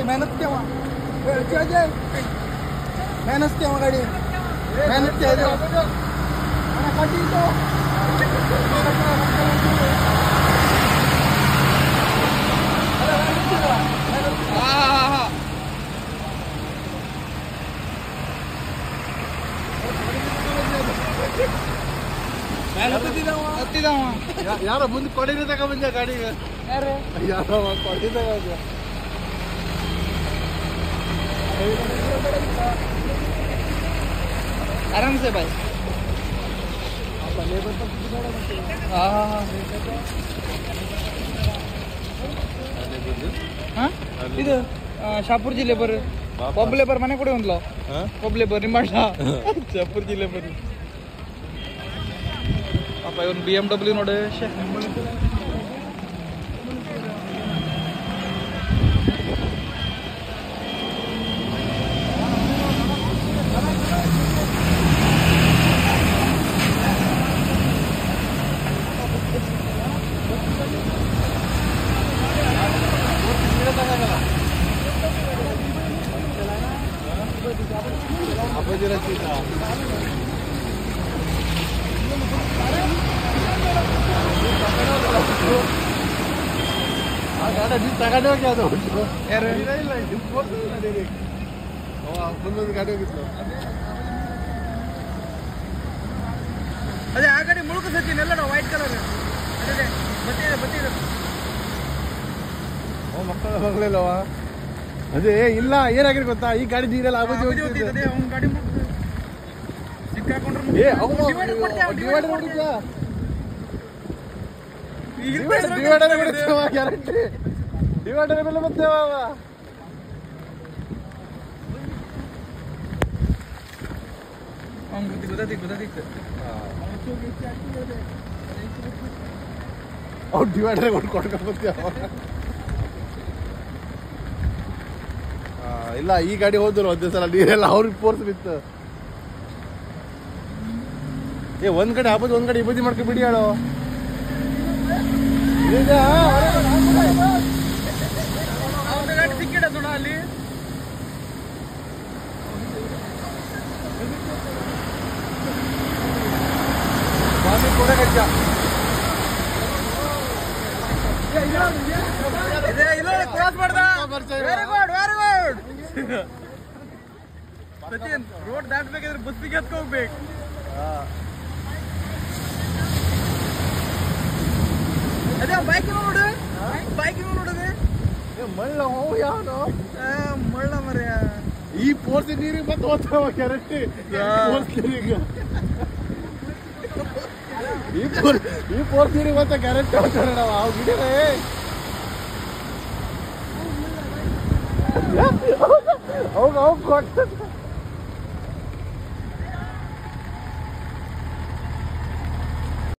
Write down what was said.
मेहनत केव्हा मेहनत केव्हा गाडी मेहनत ಯಾರ ಮುಂದೆ ಕೊಡಿನ ತಗ ಬಂದ ಗಾಡಿಗೆ ಯಾರ ಕೊಡಿ ತಗ आराम से भाई ಇದು ಶಾಪುರ್ಜಿ ಲೇಬರ್ ಒಬ್ಬ ಲೇಬರ್ ಮನೆ ಕೂಡ ಒಂದ್ಲ ಒಬ್ಬ ಲೇಬರ್ ನಿಮ್ಮ ಶಾಪುರ್ಜಿ ಲೇಬರ್ ಅಪ್ಪ ಇವನ್ BMW ನೋಡಿ ಗಾಡಿ ಹೋಗಿ ಅದು ಮುಂದೊಂದು ಗಾಡಿ ಹೋಗಿತ್ತು ಅದೇ ಆ ಗಾಡಿ ಮುಳುಕ ಸತ್ತೀನಿ ಎಲ್ಲ ವೈಟ್ ಕಲರ್ ಅದೇ ಬತ್ತಿದೆ ಮಕ್ಕಳ ಹೋಗ್ಲಿಲ್ಲವ ಅದೇ ಇಲ್ಲ ಏನಾಗಿರ್ ಗೊತ್ತಾ ಈ ಗಾಡಿ ನೀರೆಲ್ಲ ಆಗೋದು ಗಾಡಿ ಸಿಕ್ಕಾಕೊಂಡ್ರೆ ಗ್ಯಾರಂಟಿ ಡಿವೈಡರ್ ಮೇಲೆ ಬರ್ತೇವ ಅವ್ರು ಡಿವೈಡರ್ ಕೊಡ್ಕೊಡ್ಬರ್ತೇವ ಇಲ್ಲ ಈ ಗಾಡಿ ಹೋದ್ರು ಒಂದೇ ಸಲ ನೀರೆಲ್ಲ ಅವ್ರಿಗೆ ಫೋರ್ಸ್ ಬಿತ್ತು ಒಂದ್ ಕಡೆ ಆಬದು ಒಂದ್ ಕಡೆ ಇಬದಿ ಮಾಡ್ಕೊ ಬಿಡಿ ಹೇಳೋ ಸಿಕ್ಕಿಡ ನೋಡ ಅಲ್ಲಿ ಕೂಡ ಕಚ್ಚ ಕ್ರಾಸ್ ಮಾಡ್ದ ವೆರಿ ಗುಡ್ ಸಚಿನ್ ರೋಡ್ ದಾಟ್ಬೇಕಾದ್ರೆ ಬಸ್ಸಿಗೆ ಹತ್ಕೋಗ್ಬೇಕು ಅದೇ ಬೈಕ್ ನೋಡು ನೋಡದೆ ಮಳ್ಳ ಯಾವನು ಮಳ್ಳ ಮರ್ಯ ಈ ಪೋರ್ಸ್ ನೀರಿಗೆ ಮತ್ತೆ ಹೋಗ್ತಾವ ಗ್ಯಾರಂಟಿ ಈ ಪೋರ್ಸ್ ನೀರಿಗೆ ಮತ್ತೆ ಗ್ಯಾರಂಟಿ ಹೋಗ್ತಾರೆ ನಾವು ಅವ್ ಗಿಡರೇ ಅವ್ ಕೊಟ್ಟು